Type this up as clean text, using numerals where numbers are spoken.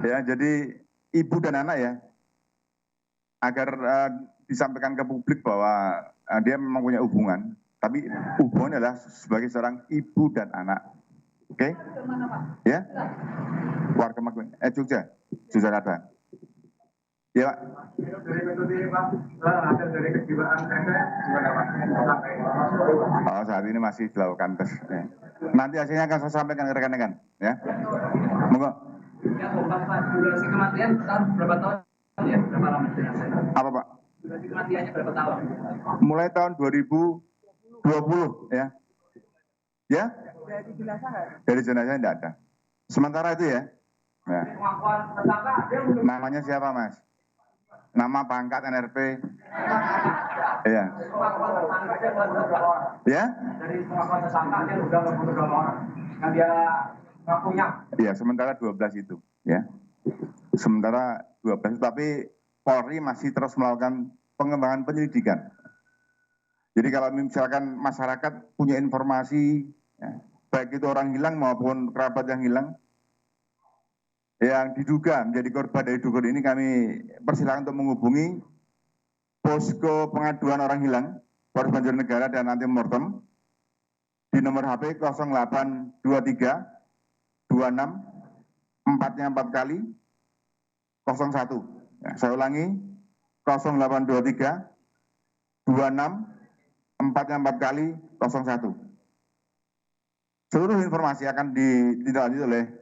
Ya, jadi ibu dan anak ya, agar disampaikan ke publik bahwa dia memang punya hubungan, tapi hubungan adalah sebagai seorang ibu dan anak. Oke? Ya, warga Magelang, Jogja, Yogyakarta. Ya, Pak. Dari metode Pak, hasil dari kejiwaan gimana Pak? Oh, saat ini masih dilakukan tes. Ya. Nanti hasilnya akan saya sampaikan ke rekan-rekan. Ya, monggo. Ya, Pak, durasi kematian berapa tahun ya? Berapa lama jenazah? Apa Pak? Durasi kematiannya berapa tahun? Mulai tahun 2020 ya. Ya? Dari jenazah nggak? Dari jenazah tidak ada. Sementara itu ya. Ya. Namanya siapa Mas? Nama, pangkat, NRP. Iya. Ya? Dari pengakuan tersangka dia sudah membunuh 2 orang yang dia ngakunya. Iya, sementara 12 itu, ya. Sementara 12, tapi Polri masih terus melakukan pengembangan penyelidikan. Jadi kalau misalkan masyarakat punya informasi, ya, baik itu orang hilang maupun kerabat yang hilang, yang diduga menjadi korban dari dukun ini, kami persilakan untuk menghubungi posko pengaduan orang hilang Polres Banjarnegara dan anti mortem di nomor HP 0823 26 4-nya 4 kali 01. Ya, saya ulangi 0823 26 4-nya 4 kali 01. Seluruh informasi akan ditindaklanjuti oleh